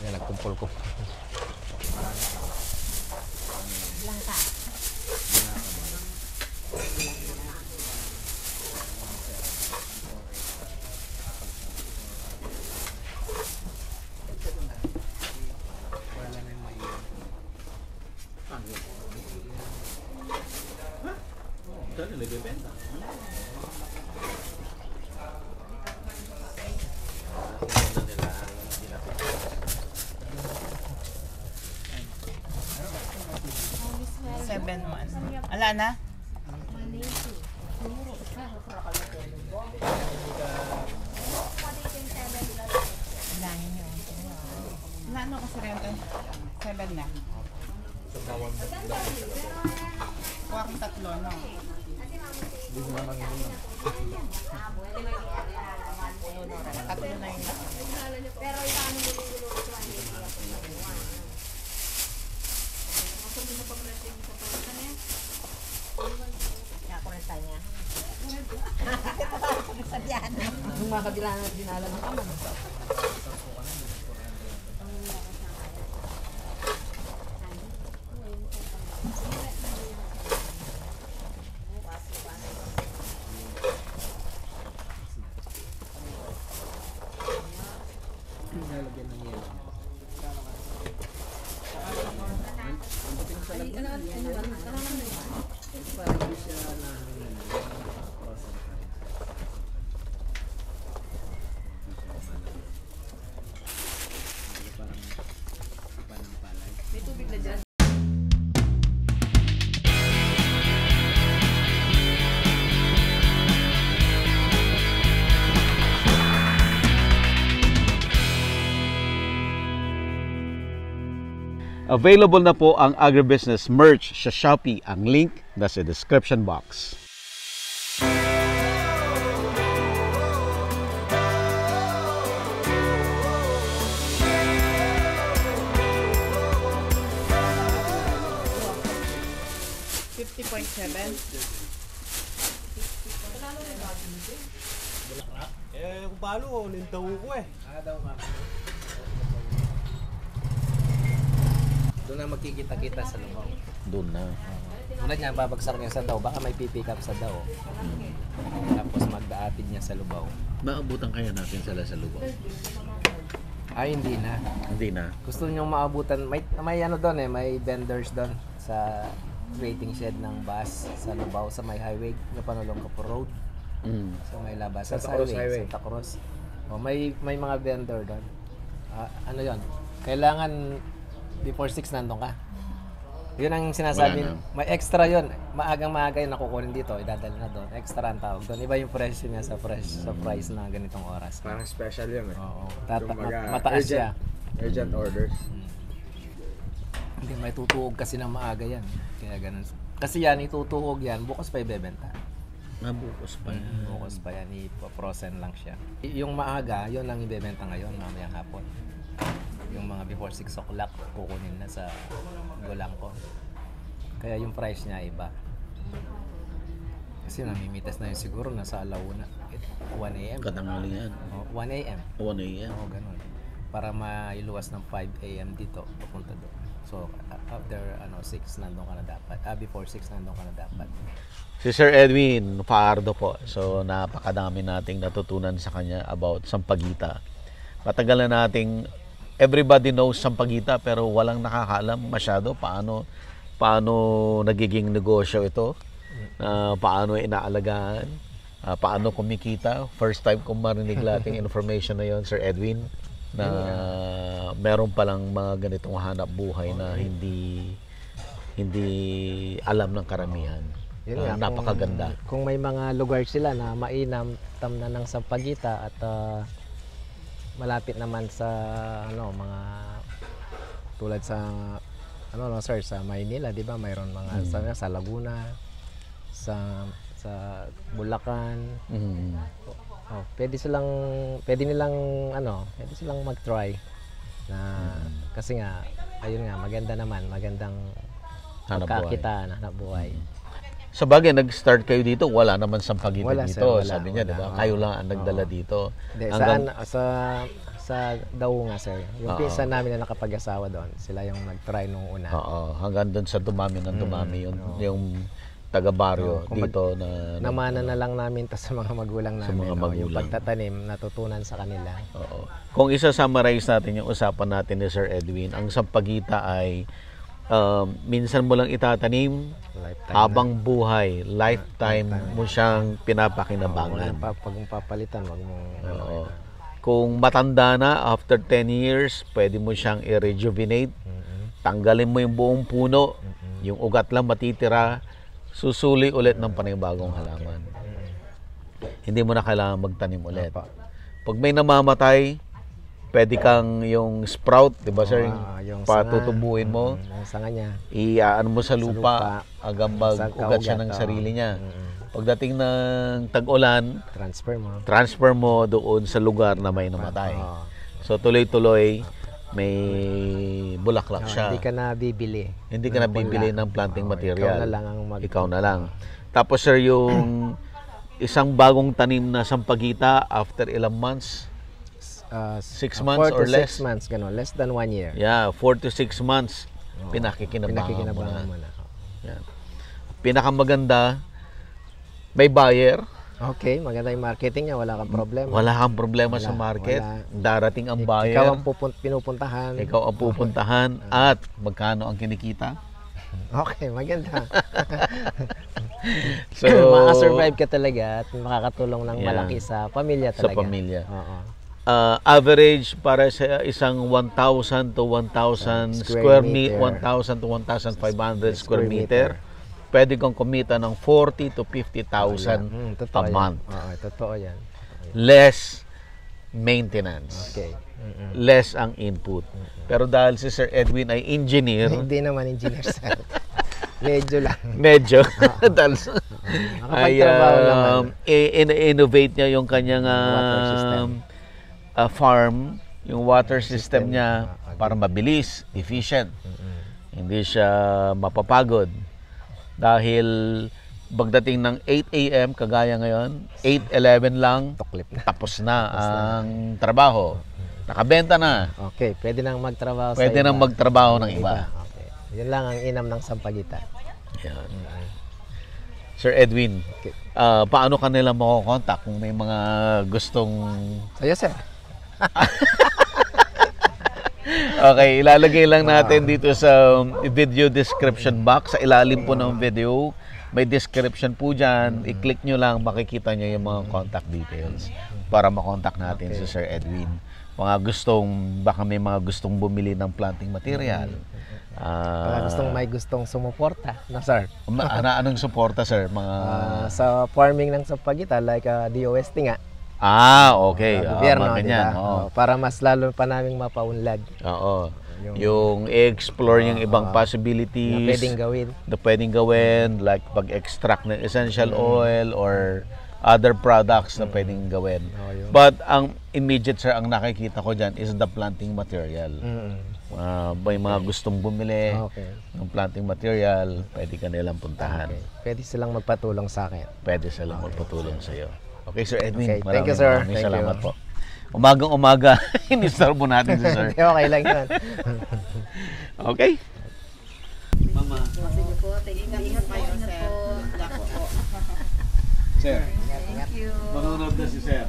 Yan, nagkumpul ko. Langka. Ala na? Wala ano kasi rin ito? 7 na. Kuwang tatlo, no? Tatlo na yun. Pero itaan mo yung niya. Nung mga kabila na dinala mo naman. Available na po ang agribusiness merch sa Shopee. Ang link nasa description box. Kung palo, lintaw ko eh. Doon na magkikita-kita sa lubaw. Doon na. Tulad niya, babagsak niya sa daw, baka may pipick up sa daw. Tapos magdaatid niya sa lubaw. Maabutan kaya natin sila sa lubaw? Ay, hindi na. Hindi na. Gusto niyo maabutan, may ano doon eh, may vendors doon sa waiting shed ng bus sa lubaw, sa may highway, na Panulong Kapo Road. So may labas sa highway, Santa Cruz. O, may mga vendor doon. Ano yon? Kailangan before 6 nandun ka. Yun ang sinasabi. May extra yun. Maagang-maaga yun nakukunin dito. Idadala na doon. Extra ang tawag doon. Iba yung presyo niya sa price na ganitong oras. Parang special yun eh. Oo. Mataas siya. Urgent orders. Hindi, may tutuog kasi ng maaga yan. Kaya ganun. Kasi yan, itutuog yan. Bukas pa ibebenta. Bukas pa yan. Bukas pa yan. Ipo-frozen lang siya. Yung maaga, yun ang ibebenta ngayon. Mamayang hapon. Yung mga before 6 o'clock kukunin na sa gulang ko. Kaya yung price niya iba. Kasi namimitas na yun siguro nasa alauna 1 a.m. Katanghalian. 1 a.m. 1 a.m. Oo, ganun. Para mailuwas ng 5 a.m. dito papunta doon. So after 6 nandun ka na dapat. Before 6 nandun ka na dapat. Si Sir Edwin Faardo po. So napakadami nating natutunan sa kanya about Sampaguita. Matagal na nating everybody knows Sampaguita pero walang nakakaalam masyado paano nagiging negosyo ito, paano inaalagaan, paano kumikita. First time kong marinig lating information na yon, Sir Edwin, na meron palang mga ganitong hanap buhay na hindi alam ng karamihan. Napakaganda. Kung may mga lugar sila na mainam na ng Sampaguita at malapit naman sa mga tulad sa sir, sa Maynila, 'di ba? Mayroon mga sa Laguna, sa Bulacan. Pwede nilang mag-try na kasi nga ayun nga magandang pagkakita na buhay. Sa bagay, nag-start kayo dito, wala naman Sampaguita dito. Sir, sabi niya, di ba? Kayo lang ang nagdala dito. Sa sa Daunga, sir. Yung Oo. pinsan namin na nakapag-asawa doon, sila yung nag-try nung una. Oo, hanggang doon sa dumami ng dumami yung taga-baryo Oo, dito na Namana na lang namin ta sa mga magulang Sa namin. mga no? Yung magulang. pagtatanim, natutunan sa kanila. Oo. Kung isa-summarize natin yung usapan natin ni Sir Edwin, ang sampagita ay minsan mo lang itatanim Lifetime habang buhay, lifetime mo siyang pinapakinabangan. Pag papalitan, wag mo... Oo. Kung matanda na, after 10 years, pwede mo siyang i-rejuvenate. Tanggalin mo yung buong puno, yung ugat lang matitira, susuli ulit ng panibagong halaman. Hindi mo na kailangan magtanim ulit. Pag may namamatay, pwede kang yung sprout, di ba sir? yung Patutubuin mo, Yung sanga niya. iaan mo sa lupa, hanggang mag-ugat siya ng sarili niya. Pagdating ng tag-ulan, transfer mo doon sa lugar na may namatay. So tuloy-tuloy, may bulaklak siya. Hindi ka na bibili. Hindi ka na bibili ng planting material. Ikaw na lang ang Ikaw na lang. Tapos sir, yung isang bagong tanim na sampagita after ilang months? 6 months 4 or to less? 6 months, gano'n. Less than 1 year. Yeah, 4 to 6 months. Pinakikinabangan mo na. Yan. Pinakamaganda, may buyer. Okay, maganda yung marketing niya. Wala kang problema. Wala kang problema sa market. wala. Darating ang buyer. Ikaw ang pinupuntahan. Ikaw ang pupuntahan. At magkano ang kinikita? Okay, maganda. So, Maka-survive ka talaga at makakatulong ng malaki sa pamilya sa talaga. pamilya. Oo. Average para sa isang 1,000 to 1,000 square meter, 1,000 to 1,500 square meter, pwede kang kumita ng 40 to 50,000 a month. Oo, totoo yan. Less maintenance. Okay. Less ang input. Pero dahil si Sir Edwin ay engineer, Hindi naman engineer sir. Medyo lang. medyo dahil ay Nakapagtrabaho naman. innovate niya yung kanyang Water system. farm, yung water system niya para mabilis, efficient. Hindi siya mapapagod. Dahil pagdating ng 8 a.m. kagaya ngayon, 8:11 lang, Tuklip na. tapos na ang trabaho. Nakabenta na. Okay, pwede nang magtrabaho sa Pwede iba. nang magtrabaho ng iba. Okay. Yun lang ang inam ng sampagita. Yan. Sir Edwin, paano ka nila makokontak kung may mga gustong... So, yes sir. Okay, ilalagay lang natin dito sa video description box. Sa ilalim po ng video, may description po dyan. I-click nyo lang, makikita nyo yung mga contact details para makontak natin si Sir Edwin. Baka may mga gustong bumili ng planting material. Baka may gustong sumuporta. No, sir. Anong suporta, sir? Sa farming ng sampagita, like DOST nga. Okay. Gobyerno, ganyan. diba? Oo. Para mas lalo pa naming mapaunlad. Oo. Yung i-explore yung ibang possibilities Na pwedeng gawin, like pag-extract ng essential oil or other products na pwedeng gawin. But ang immediate sir, ang nakikita ko dyan is the planting material. May mga gustong bumili ng planting material, pwede ka nilang puntahan. Pwede silang magpatulong sa akin. Pwede silang magpatulong sa iyo. Okay, Sir Edwin. Okay, thank you, sir. Maraming Thank salamat you. po. Umagang-umaga, inistorbo natin si sir. Okay lang yun. Okay. Mama. Sige po, ingat po kayo, sir. Sir. Thank you. Manonood na si sir.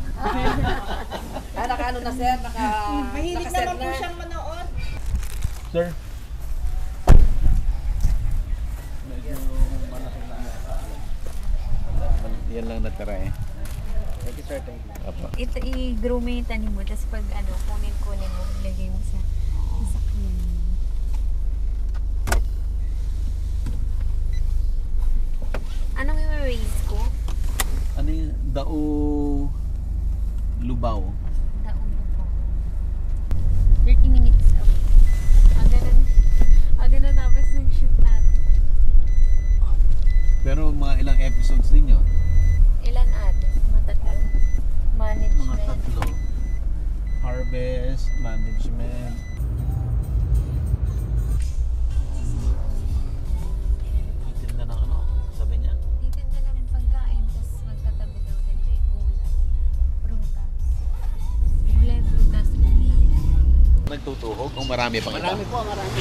Naka-ano na sir, Mahilig naka-set naman po na. siyang manood. Sir. Yan lang natira eh. Thank you, sir. Thank you. Apa. Ito, i-grow mo yung tanim mo, tapos pag kunin mo, ilagay mo sa sasakyan. Anong i-raise ko? Ano yung dao lubaw? Daon mo po. 30 minutes away. Agad na tapos ng shoot natin. Pero mga ilang episodes din yun? Ilan ate? Mga tatlo? Management. Mga tatlo. Harvest, management. nagtutuhog o marami pang Marami iba? po, marami.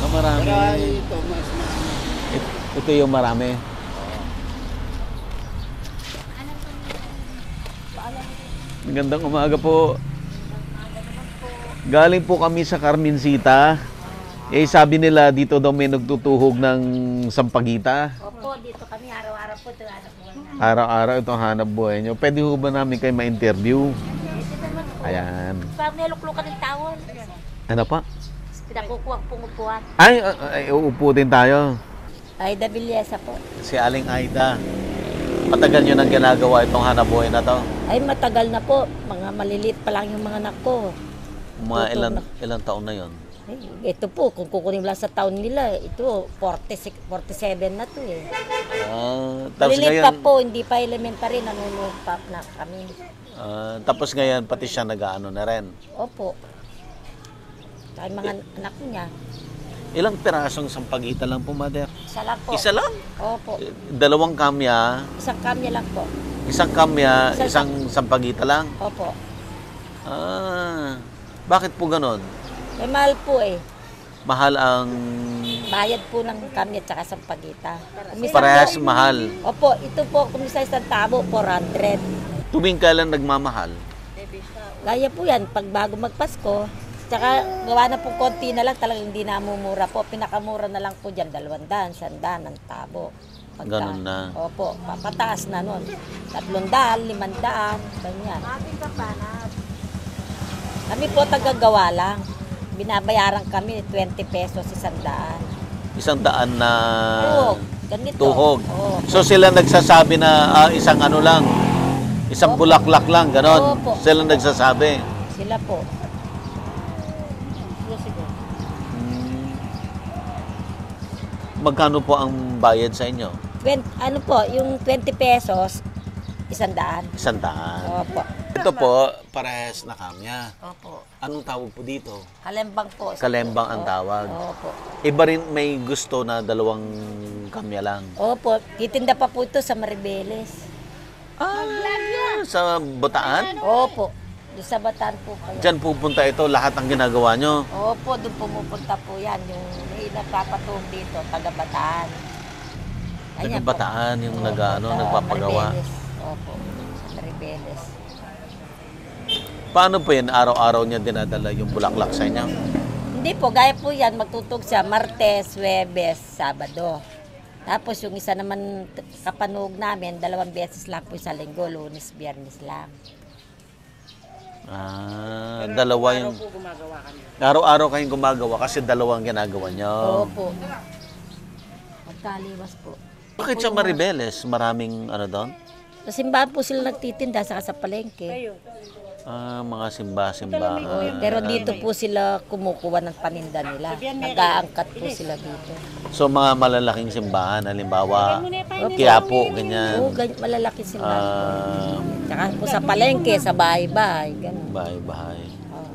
Marami. Pero ito, mas marami. Ito yung marami. Magandang umaga po. Galing po kami sa Carmencita. Eh, sabi nila dito daw may nagtutuhog ng sampagita. Opo, dito kami araw-araw po ito hanap buhay na. Araw-araw ito ang hanap buhay nyo. Pwede ho ba namin kayo ma-interview? Ayan. Parang niluklukan ng tawon. Ano pa? Pinakukuha pong upuan. Ay, uupo din tayo. Ay, Dabiliesa po. Si Aling Aida. Matagal nyo nang ginagawa itong hanap buhay na to? Ay, matagal na po. Mga maliliit pa lang yung mga anak ko. Mga Tutok ilang taon na yon? Ay, ito po, kung kukunin lang sa taon nila, ito, 46, 47 na to eh. Tapos Maliliit pa ngayon, po, hindi pa elementary, nanunod pa na kami. tapos ngayon pati siya nag-ano na rin. Opo. Kaya mga anak niya, Ilang pirasong sampagita lang po, Mother? isa lang po. Isa lang? Opo. Dalawang kamya, Isang kamya lang po. isang kamya, Isang- isang sampagita lang? Opo. Bakit po ganon? May mahal po eh. Mahal ang... Bayad po ng kamya at saka sampagita. Kumisa Parehas po, mahal. opo, ito po, kumisa isang tabo, 400. Tuwing kailan nagmamahal? Gaya po yan, pag bago magpasko, tsaka gawa na po konti na lang, talagang hindi namumura po. Pinakamura na lang po dyan, 200, 100 ang tabo. Ganun na. Opo, papataas na nun. 300, 500, ganyan. Kami po tagagawa lang. Binabayaran kami 20 pesos 100. 100 na Oo, ganito. tuhog. Oo. So sila nagsasabi na isang ano lang, isang bulaklak lang, ganon. Opo. Sila nagsasabi. Sila po. Magkano po ang bayad sa inyo? Ano po, yung 20 pesos, 100. 100. Opo. Ito po, parehas na kamya. Opo. Anong tawag po dito? Kalembang po. Kalembang ang tawag. Opo. Iba rin may gusto na dalawang kamya lang. Opo. Titinda pa po ito sa Maribeles. Sa Bataan? Opo. Doon sa Bataan po kayo. Diyan pupunta ito, lahat ang ginagawa nyo. Opo, doon pumupunta po yan. Yung may napapatuong dito, taga Bataan. Taga Bataan yung Opo, nagpapagawa. Maribeles. Opo. Sa Maribeles. Paano po yan? Araw-araw niya dinadala yung bulaklak sa inyo? Hindi po, gaya po yan. Magtutog siya Martes, Huwebes, Sabado. Tapos yung isa naman kapanog namin, 2 beses lang po sa linggo, Lunes, Biyernes lang. Dalawa yung... Araw-araw kayong gumagawa kasi dalawang ginagawa nyo. Opo. Magkaliwas po. Bakit sa Maribeles? Maraming ano doon? Sa simbahan po sila nagtitinda, saka sa palengke. Mga simba-simbahan. Pero dito po sila kumukuha ng paninda nila. Nag-aangkat po sila dito. So mga malalaking simbahan, halimbawa, Quiapo, ganyan. Oo, malalaki simbahan po. Tsaka po sa palengke, sa bahay-bahay. Ganun. Bahay-bahay. Oo.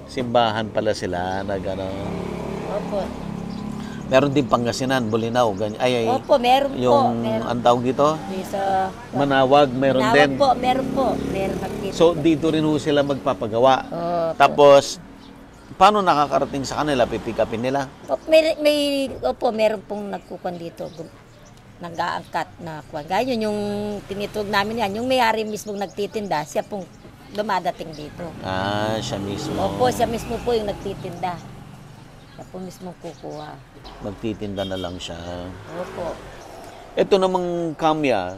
Simbahan pala sila na gano'n. Opo. Meron din Pangasinan, Bulinaw, ganyan. Opo, meron po. Yung Meron. ang tawag dito, Di sa Manawag, meron Manawag din. po, meron po. Meron nagtitinda. So dito rin ho sila magpapagawa. Opo. Tapos, paano nakakarating sa kanila? Pipikapin nila? Opo, meron pong nagkukuhan dito. Nag-aangkat na kuhan. Ganyan yung tinitog namin yan. Yung may-ari mismo nagtitinda, siya pong dumadating dito. Siya mismo. Opo, siya mismo po yung nagtitinda. Siya po mismo kukuha. Magtitinda na lang siya. Opo. Ito namang kamya,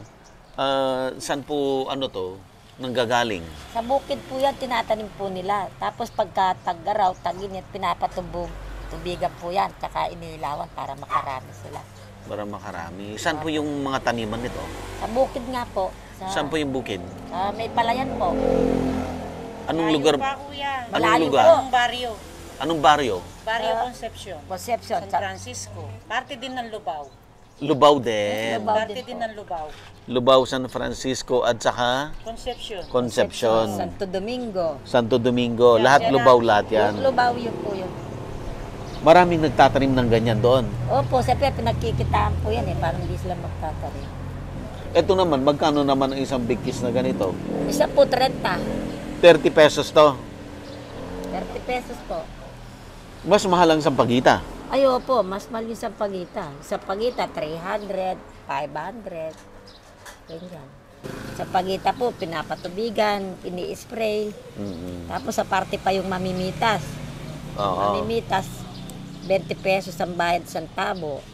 saan po nanggagaling? Sa bukid po yan, tinatanim po nila. Tapos pagka tag-araw, tag-init, pinapatubog. Tubigan po yan, tsaka inilawan para makarami sila. Para makarami. Saan po yung mga taniman nito? Sa bukid nga po. Saan po yung bukid? May palayan po. Anong lugar? Kuya. Anong Malayo lugar? po. Ang baryo. Anong baryo? Baryo Concepcion. Concepcion. San Francisco. Parte din ng Lubao. Lubao din. Lubao Parte din din po. ng Lubao. Lubao, San Francisco at saka Concepcion. Concepcion. Santo Domingo. Santo Domingo. Lahat Lubao lahat yan. Lubao yun po yun. Maraming nagtatanim ng ganyan doon. Opo, siyempre pinagkikitaan po yan eh. Parang hindi sila magtatanim. Ito naman, magkano naman ang isang big kiss na ganito? Isa po 30. 30 30 pesos to. 30 pesos po. Mas mahal ang sampagita. Ay, opo, mas mahal yung sampagita. Sampagita, 300, 500. Ganyan. Sampagita po, pinapatubigan, ini-spray. Tapos sa parte pa yung mamimitas. Oo. Mamimitas, 20 pesos ang bayad sa tabo.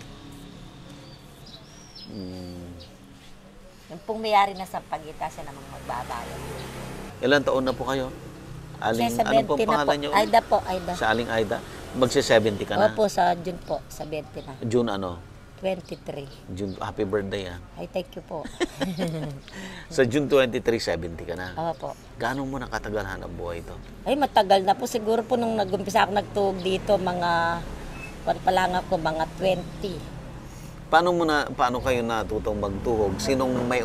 Yung pong mayari na sampagita, siya namang magbabayad. Ilan taon na po kayo? Aling, Sa ano po 20 na pangalan po. niyo? Aida po, Aida. Sa Aling Aida? Magsi-70 ka na? Opo, sa June po, sa 20 na. June ano? 23. June, happy birthday Ay, thank you po. Sa June 23, 70 ka na. Opo. Gaano mo nakatagal hanap buhay ito? Ay, matagal na po. Siguro po nung nag-umpisa ako nagtuhog dito, mga, pa lang ako, mga 20. Paano kayo natutong magtuhog? Sinong may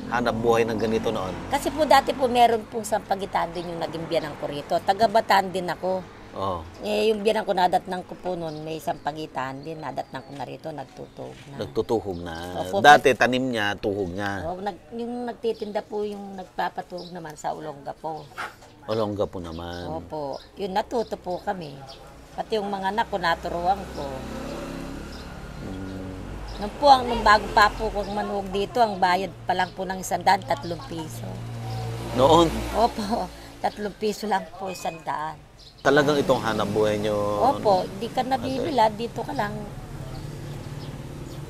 hanap buhay ng ganito noon? Kasi po dati po meron pong sampagitaan din yung naging biyanang ko rito. Taga-Bataan din ako. Oh, Eh, yung biyanang ko nadatnang ko po noon, may sampagitaan din. Nadatnang ko na rito, nagtutuhog na. nagtutuhog na. Opo. Dati tanim niya, tuhog niya. Yung nagtitinda po yung nagpapatuhog naman sa Olonga po. Olongga po naman. Opo. Yun, natuto po kami. Pati yung mga anak ko, naturuan ko. Nung bago pa po kong manuhog dito, ang bayad pa lang po ng 100, 3 piso. Noon, Opo, 3 piso lang po 100. talagang itong hanap buhay niyo. Opo, di ka nabibila, dito ka lang.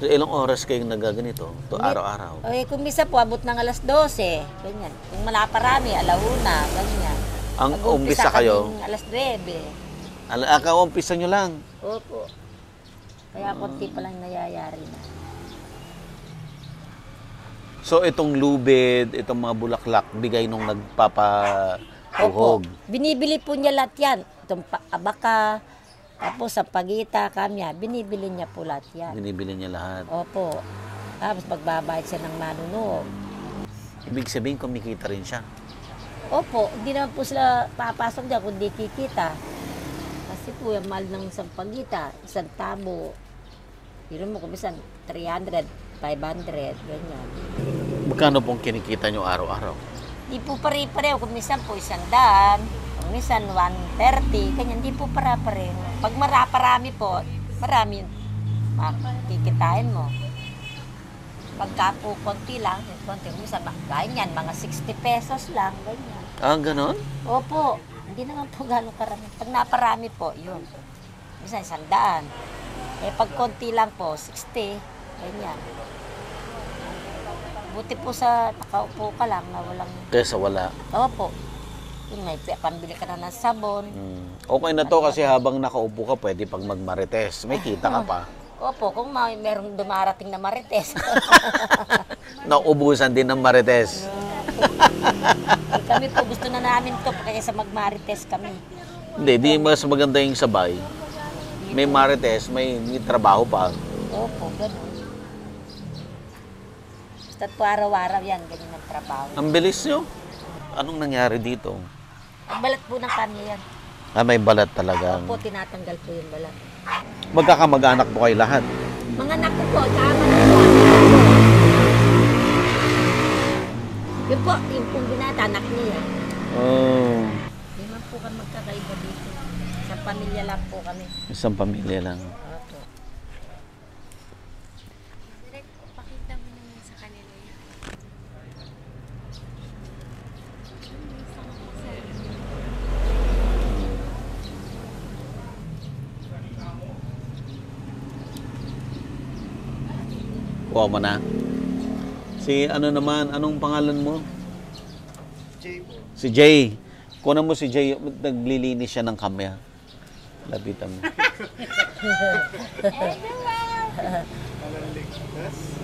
So, ilang oras kayong nagaganito? To araw-araw? Eh, kung misa po, abot ng alas 12, ganyan. Kung malaparami, alauna, ganyan. Ang Mag-umpisa umpisa kayo? kaming alas 9. Kaumpisa nyo lang. Opo. Kaya konti pa lang nayayari na. So, itong lubid, itong mga bulaklak, bigay nung nagpapatuhog. Opo. Binibili po niya lahat yan. Itong abaka, tapos sa pagita, kamya, binibili niya po lahat yan. Binibili niya lahat. Opo. Tapos magbabayad siya ng manunog. Ibig sabihin, kumikita rin siya. Opo, hindi naman po sila papasok dyan kundi kikita. Kasi po yung mahal ng isang pagita, isang tabo. Yun mo kung minsan 300, 500, ganyan. Magkano pong kinikita nyo araw-araw? Di po pare-pareho. Kung minsan po 100, kung minsan 130, ganyan. Di po pare-pareho. Pag marami po, marami yun. Makikitain mo. Pagka po konti lang, konti. Minsan, ganyan, mga 60 pesos lang, ganyan. Ah, ganon? Opo. Hindi naman po gano'ng karami. Pag naparami po, yun. Minsan 100. Eh, pag konti lang po, 60. Ganyan. Buti po sa nakaupo ka lang na walang... Kesa wala. Opo. Yun, may pambili ka na ng sabon. Okay na to kasi habang nakaupo ka, pwede pag magmarites. May kita ka pa. Opo, kung merong dumarating na marites. Naubusan din ng marites. Eh, kami po, gusto na namin to kaya sa magmarites kami. Hindi, di mas maganda yung sabay. May marites, may trabaho pa. Opo, gano'n. Basta't po araw-araw yan, ganyan ang trabaho. Ang bilis nyo. Anong nangyari dito? Ang balat po ng kanya yan. Ah, may balat talaga. Opo, tinatanggal po yung balat. Magkakamag-anak po kayo lahat. Mga anak ko po, tama na po. Yun po, yung pong binata, anak niya. Oh, Hindi man po kami magkakaiba dito. Sa pamilya lang po kami. isang pamilya lang. Opo. Direk, pakita mo naman sa kanila yun. Kuha mo na. Si ano naman, anong pangalan mo? Jay po. Si Jay. Kuha mo si Jay, naglilinis siya ng kamya. Lapitan mo.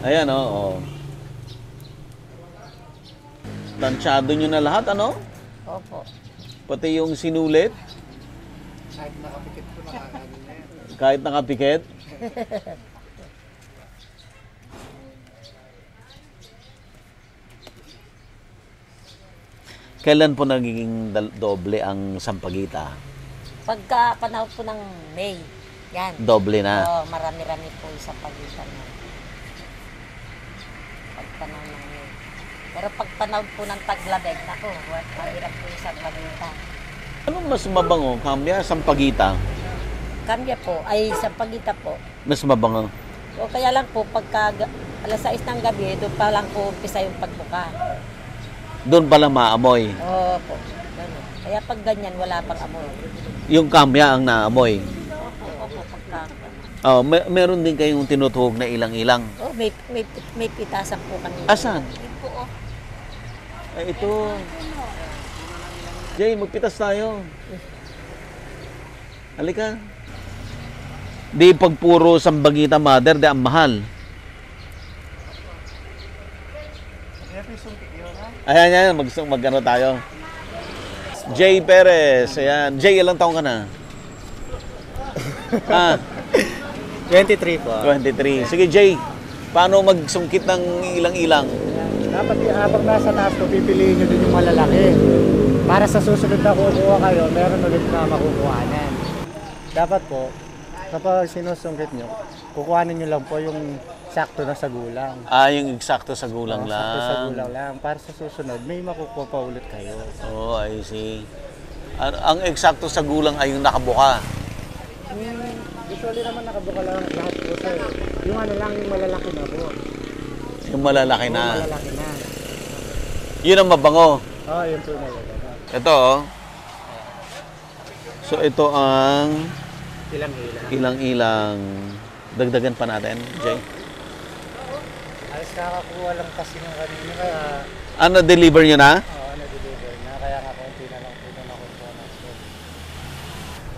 Ayan, oo. Tansyado nyo na lahat, ano? Opo. Pati yung sinulit, Kahit nakapikit po nakakaano na yan. kahit nakapikit. Kailan po nagiging doble ang sampagita? Pagka panahon po ng May, yan. Doble na. Oo, marami-rami po sa pagitan na. Pag panahon ng May. Pero pag panahon po ng taglamig, ako, mahirap po yung sampagita. Anong mas mabango? Kambya, sampagita? Kambya po, ay sampagita po. Mas mabango. O kaya lang po, pagka alas 6 ng gabi, doon pa lang po umpisa yung pagbuka. Doon pala maamoy. Oo po, gano'n. Kaya pag ganyan, wala pang amoy. Yung kambya ang naamoy. Opo, pagka. Oh, meron din kayong tinutuhog na ilang-ilang. Oh, may pitasan po kanina. Asan? Yun po, oh. Ay, ito. Jay, magpitas tayo. Halika. Di pag puro sambagita mother, di ang mahal. Ayan, mag-ano tayo. Jay Perez, ayan. Jay, ilang taong ka na? 23 po. 23. Sige, Jay. Paano magsungkit ng ilang-ilang? Dapat habang nasa taas ko, pipiliin nyo din yung malalaki. Para sa susunod na kukuha kayo, meron ulit na makukuhanan. Dapat po, kapag sinusungkit nyo, kukuhanin nyo lang po yung sakto na sa gulang. Yung eksakto sa gulang lang. Sakto sa gulang lang. Para sa susunod, may makukuha pa ulit kayo. Oh, I see. Ang eksakto sa gulang ay yung nakabuka. Usually naman nakabuka lang lahat po sir. Yung ano lang, yung malalaki na po. Yung malalaki na. Yung malalaki na. Yun ang mabango. Oo, yun po malalaki. Ito, oh. So, ito ang Ilang-ilang. ilang-ilang. Dagdagan pa natin, Jay. Alas nakakuha lang kasi ng kanina kaya Na-deliver nyo na? na-deliver na. Kaya nga konti na lang po na nakukuha na sir.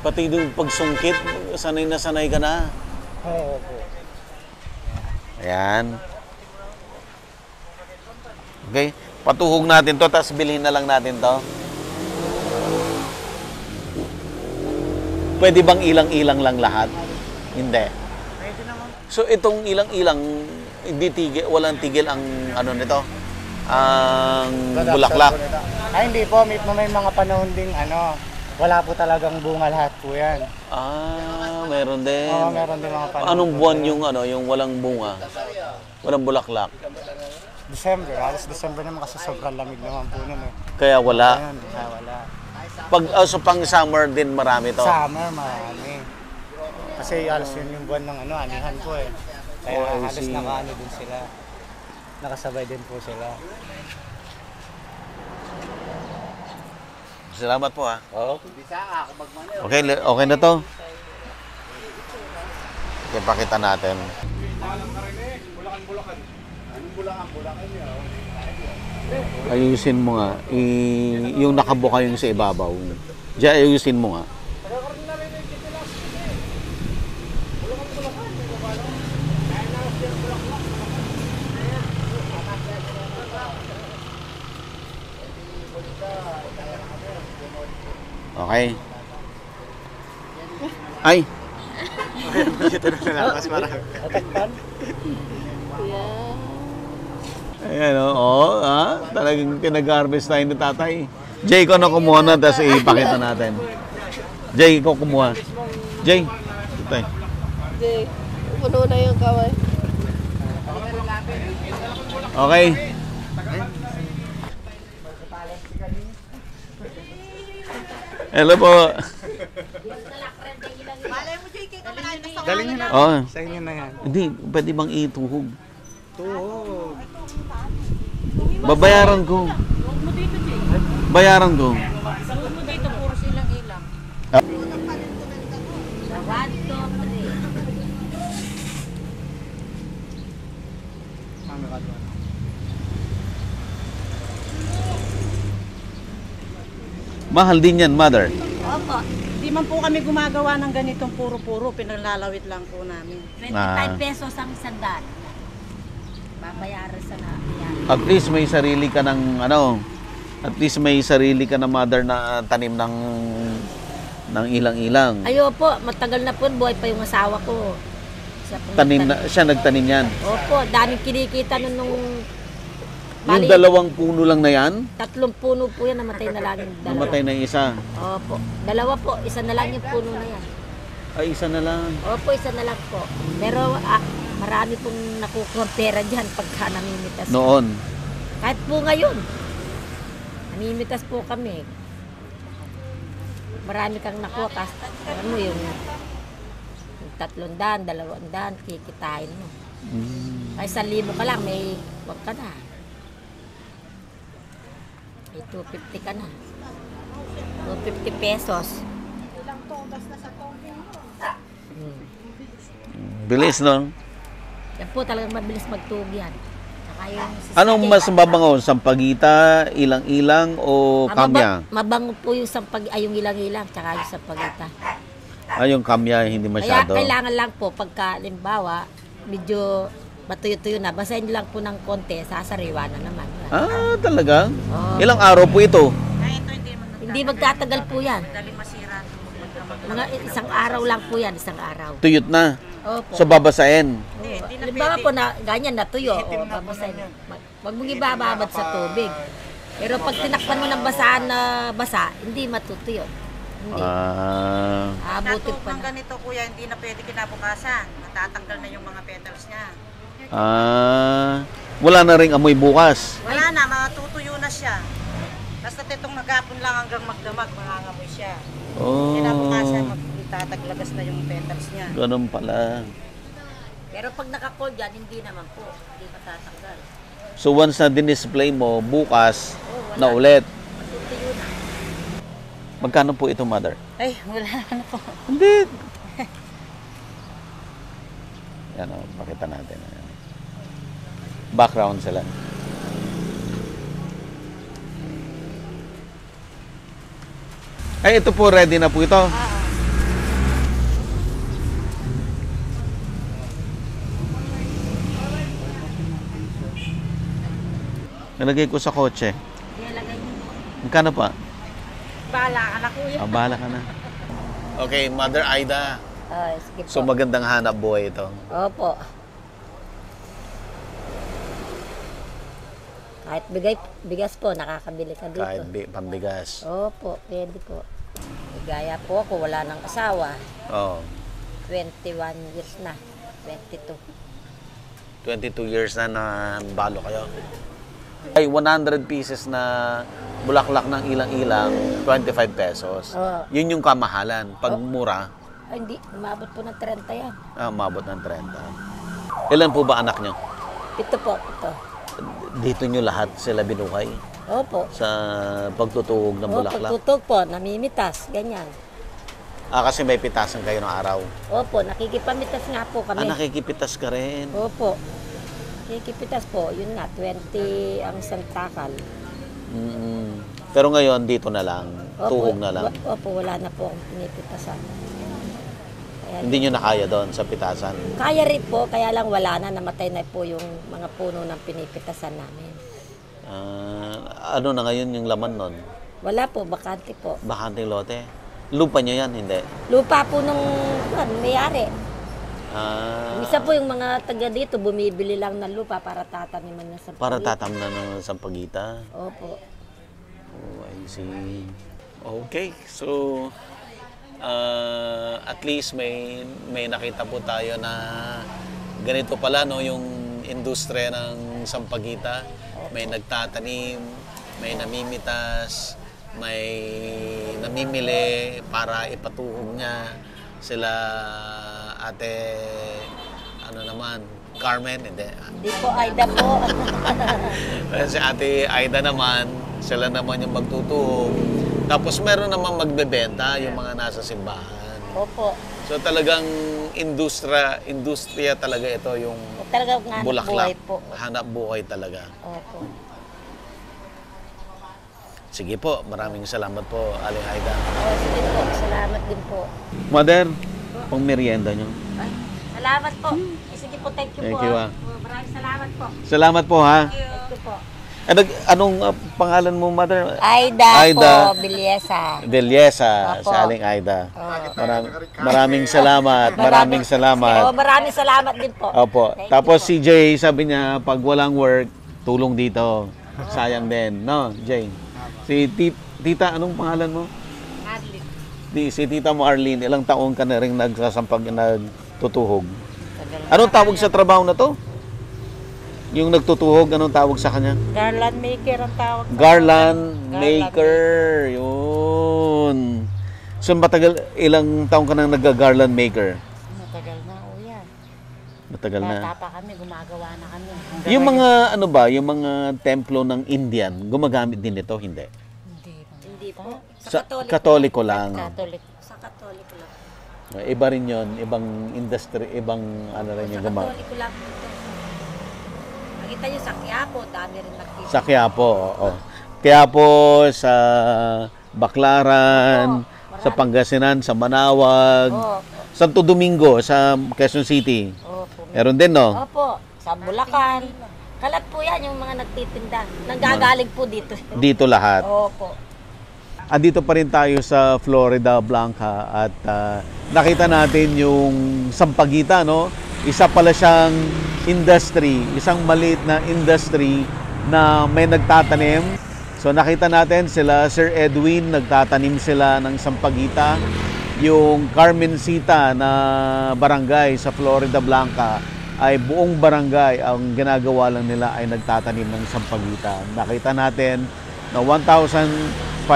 Pati yung pagsungkit, sanay na sanay ka na. Oo po. Ayan. Okay. Patuhog natin to, tapos bilhin na lang natin to. Pwede bang ilang-ilang lang lahat? Hindi. So itong ilang-ilang, hindi tigil, walang tigil ang ano nito? Ang bulaklak. Ay hindi po, may mga panahon ding ano, wala po talagang bunga lahat po yan. Meron din. Oo, meron din mga panahon. Anong buwan yung ano, yung walang bunga? Walang bulaklak. December, halos December naman kasi sobrang lamig naman po nun eh. Kaya wala. Ayun, wala. Pag so pang summer din marami to. Summer, marami. Kasi halos yun yung buwan ng ano, anihan po eh. Kaya I halos see. nakaano din sila. Nakasabay din po sila. Salamat po ha. Okay, okay na to. Okay, pakita natin. Ayusin mo nga. Yung nakabuka yung sa ibabaw. Diyan, ayusin mo nga. Okay. Ay! Dito na nalakas marami. Natakpan? Ayan o, talagang pinag-harvest tayo ni tatay. Jay, ko na kumuha na, tapos ipakita natin. Jay, ko kumuha. Jay, tayo. Jay, puno na yung kaway. Okay. Hello po. Galing nyo na. Oh, Sa inyo na yan. hindi, pwede bang ituhog? Tuhog. Babayaran ko. Bayaran ko. Sahod mo dito, puro silang ilang. 1, 2, 3. Mahal din yan, mother. Opo, Di man po kami gumagawa ng ganitong puro-puro, pinalalawit lang po namin. 25 pesos ang sandal. Babayaran sa yan. At least may sarili ka ng at least may sarili ka na mother na tanim ng ilang-ilang. Ayo po, matagal na po, buhay pa yung asawa ko. Siya nagtanim yan. Opo, daming kinikita nung Yung dalawang puno lang na yan, 3 puno po yan, namatay na lang yung dalawa. namatay na yung isa. Opo, dalawa po, isa na lang yung puno na yan. Ay, isa na lang. Opo, isa na lang po. Pero marami pong nakukuha pera dyan pagka namimitas. Noon. Kahit po ngayon, namimitas po kami. Marami kang nakuha, kasi alam mo yung 300, 200, kikitain mo. Ay 1,000 ka lang, may wag ka na. May 250 ka na. 250 pesos. Bilis, no? Yan po talagang mabilis magtug yan. Saka yung Anong mas mabango? Sampagita, ilang-ilang o kamya? Mabango po yung yung ilang-ilang, tsaka yung sampagita. Yung kamya, hindi Kaya masyado. kailangan lang po, pagka limbawa, medyo matuyo-tuyo na, basahin nyo lang po ng konti, sasariwa na naman. Talaga? Oo. Ilang araw po ito? Hindi magtatagal po yan. Mga isang araw lang po yan, isang araw. Tuyot na. Opo. So, babasain. Halimbawa po na ganyan natuyo, o babasahin. Wag mong ibababad sa tubig. Pero pag tinakpan mo ng basaan na basa, hindi matutuyo. Hindi. Abutin pa Ng na. ganito kuya, hindi na pwede kinabukasan. Matatanggal na yung mga petals niya. Wala na ring amoy bukas. Wala na, matutuyo na siya. Basta itong nagapon lang hanggang magdamag, mangangamoy siya. Kinabukasan, magtataglagas na yung petals niya. Ganun pala. Pero pag naka-cold yan, hindi naman po. Hindi matatanggal. So, once na din-display mo, bukas, na ulit. Matutuyo na. Magkano po ito, mother? Ay, wala na po. Hindi. Yan o, pakita natin. Background sila. Ay, ito po, ready na po ito. Nalagay ko sa kotse. Nilagay niyo po. Magkano pa? Bahala ka na kuya. Bahala ka na. Okay, Mother Aida. Sige po. So, magandang hanap buhay ito. Opo. Kahit bigas po, nakakabili ka dito. Kahit pambigas. Opo, pwede po. Gaya po ako, wala nang asawa. Oo. 21 years na. 22. 22 years na balo kayo. Ay, 100 pieces na bulaklak ng ilang-ilang, 25 pesos. Oo. Yun yung kamahalan. Pag mura, Ay, hindi. Umabot po ng 30 yan. umabot ng 30. Ilan po ba anak nyo? Ito po, ito. Dito nyo lahat sila binuhay Opo. sa pagtutuhog ng Opo, bulaklak? tutog po, namimitas, ganyan. Kasi may pitasan kayo ng araw. Opo, nakikipamitas nga po kami. Nakikipitas ka rin. Opo. Nakikipitas po, yun nga, 20 ang isang takal. Pero ngayon, dito na lang. Opo, Tuhog na lang. Opo, wala na po akong pinipitasan. Kaya Hindi nyo na kaya doon sa pitasan. Kaya rin po, kaya lang wala na, namatay na po yung mga puno ng pinipitasan namin. Ano na ngayon yung laman nun? Wala po, bakante po. Bakanting lote. Lupa nyo yan, hindi? Lupa po nung may-ari. Isa po yung mga taga dito, bumibili lang ng lupa para tataniman na sa Para tatamnan ng sampagita. Opo. Oh, I see. Okay, so at least may nakita po tayo na ganito pala no yung industriya ng sampagita. May nagtatanim, may namimitas, may namimili para ipatuhog niya. Sila ate Carmen, hindi. Hindi po, Aida po. Si ate Aida naman, sila naman yung magtutuhog. Tapos meron naman magbebenta, yung mga nasa simbahan. Opo. So talagang industriya talaga ito, yung Talaga nga bulaklak. buhay po. Hanap buhay talaga. Opo. Sige po, maraming salamat po, Aling Aida. Sige po, salamat din po. Mother, pang merienda nyo. Salamat po. Sige po, thank you Thank po. you, Maraming salamat po. Salamat po, ha? Thank you po. Anong pangalan mo, Mother? Aida Aida po, Bilyesa. Delyesa, Opo. si Aling Aida. Maraming salamat. Maraming salamat. Maraming salamat din po. Opo. Thank Tapos you si Jay, sabi niya, pag walang work, tulong dito. Sayang din. No, Jay? Si Tita, anong pangalan mo? Arlene. Si Tita mo, Arlene, ilang taon ka na rin nagtutuhog? Anong tawag sa trabaho na to? Yung nagtutuhog, anong tawag sa kanya? Garland maker ang tawag. Garland maker. Yun. So, matagal, ilang taong ka nang nag-garland maker? Matagal na, o yan. Matagal na. Bata pa kami, gumagawa na kami. Yung mga, ano ba, yung mga templo ng Indian, gumagamit din ito? Hindi. Hindi po. Sa Katoliko lang. Sa Katoliko lang. Iba rin yun, ibang industry, ibang ano rin yung Sa gumagawa. Katoliko lang po ito. Nakita niyo sa Quiapo, dami rin nakita. Sa Quiapo, oo. Quiapo, sa Baclaran, sa Pangasinan, sa Manawag, Santo Domingo, sa Quezon City. Opo. Meron din, no? Opo. Sa Bulacan. Kalat po yan yung mga nagtitinda. Nanggagaling po dito. Dito lahat. Opo. Andito pa rin tayo sa Florida Blanca at nakita natin yung Sampaguita, no? Isa pala siyang industry, isang maliit na industry na may nagtatanim. So nakita natin sila, Sir Edwin, nagtatanim sila ng Sampaguita. Yung Carmencita na barangay sa Florida Blanca ay buong barangay ang ginagawa lang nila ay nagtatanim ng Sampaguita. Nakita natin na 1,500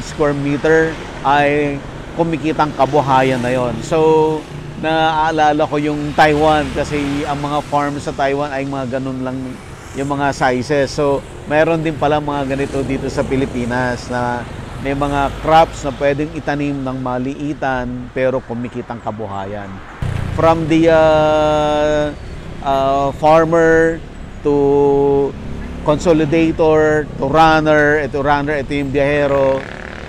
square meter ay kumikitang kabuhayan na yon. So, naaalala ko yung Taiwan kasi ang mga farms sa Taiwan ay mga ganun lang yung mga sizes. So, mayroon din pala mga ganito dito sa Pilipinas na may mga crops na pwedeng itanim ng maliitan pero kumikitang kabuhayan. From the farmer to consolidator, to runner, ito yung biyahero,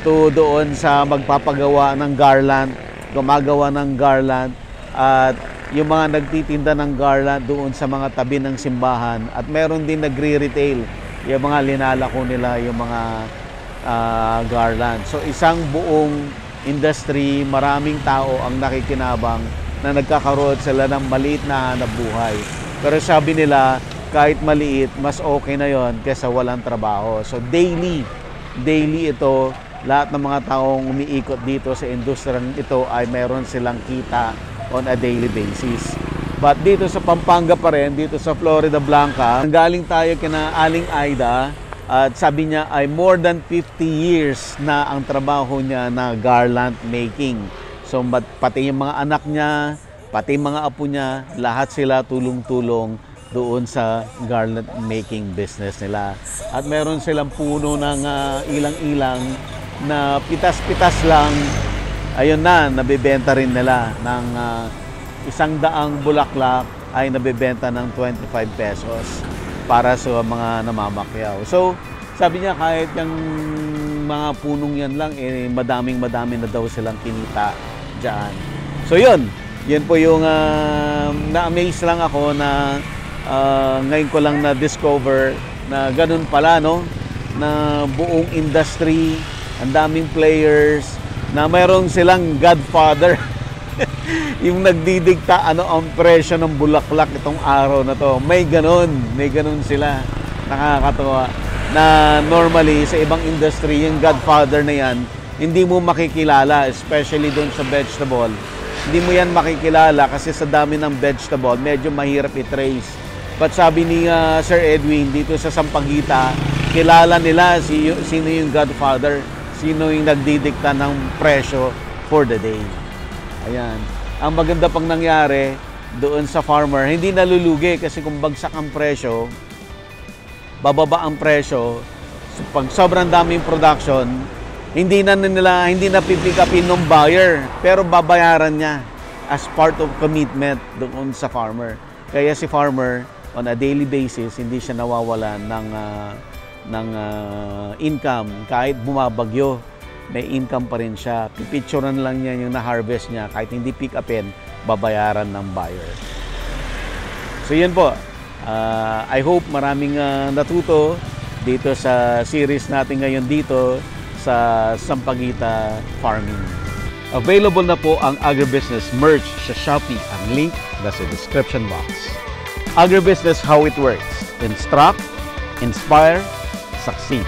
to doon sa magpapagawa ng garland, gumagawa ng garland, at yung mga nagtitinda ng garland doon sa mga tabi ng simbahan, at meron din nagre-retail, yung mga linalako nila, yung mga garland. So isang buong industry, maraming tao ang nakikinabang na nagkakaroon sila ng maliit na hanap buhay. Pero sabi nila, kahit maliit, mas okay na yon kaysa walang trabaho. So daily ito, lahat ng mga taong umiikot dito sa industriyang ito ay meron silang kita on a daily basis. But dito sa Pampanga pa rin, dito sa Florida Blanca, galing tayo kina Aling Aida at sabi niya ay more than 50 years na ang trabaho niya na garland making. So pati yung mga anak niya, pati yung mga apo niya, lahat sila tulong-tulong doon sa garland making business nila. At meron silang puno ng ilang-ilang na pitas-pitas lang, ayun na, nabibenta rin nila ng 100 bulaklak ay nabibenta ng 25 pesos para sa mga namamakyaw. So, sabi niya kahit yung mga punong yan lang, madaming na daw silang kinita dyan. So, yun po yung na-amaze lang ako na ngayon ko lang na-discover na ganun pala, no? Na buong industry, ang daming players, na mayroong silang godfather. Yung nagdidikta ano ang presyo ng bulaklak itong araw na to. May ganun sila. Nakakatawa. Na normally sa ibang industry, yung godfather na yan, hindi mo makikilala, especially doon sa vegetable. Hindi mo yan makikilala kasi sa dami ng vegetable, medyo mahirap i-trace. But sabi ni Sir Edwin, dito sa Sampaguita, kilala nila sino yung godfather, sino yung nagdidikta ng presyo for the day. Ayan. Ang maganda pang nangyari doon sa farmer, hindi nalulugi kasi kung bagsak ang presyo, bababa ang presyo. So, pag sobrang daming production, hindi na pipick upin ng buyer, pero babayaran niya as part of commitment doon sa farmer. Kaya si farmer, on a daily basis, hindi siya nawawalan ng income. Kahit bumabagyo, may income pa rin siya. Pipicturean lang niya yung na-harvest niya. Kahit hindi pick upin, babayaran ng buyer. So yun po. I hope maraming natuto dito sa series natin ngayon dito sa Sampaguita Farming. Available na po ang agribusiness merch sa Shopee. Ang link nasa description box. Agribusiness, how it works. Instruct, inspire, succeed.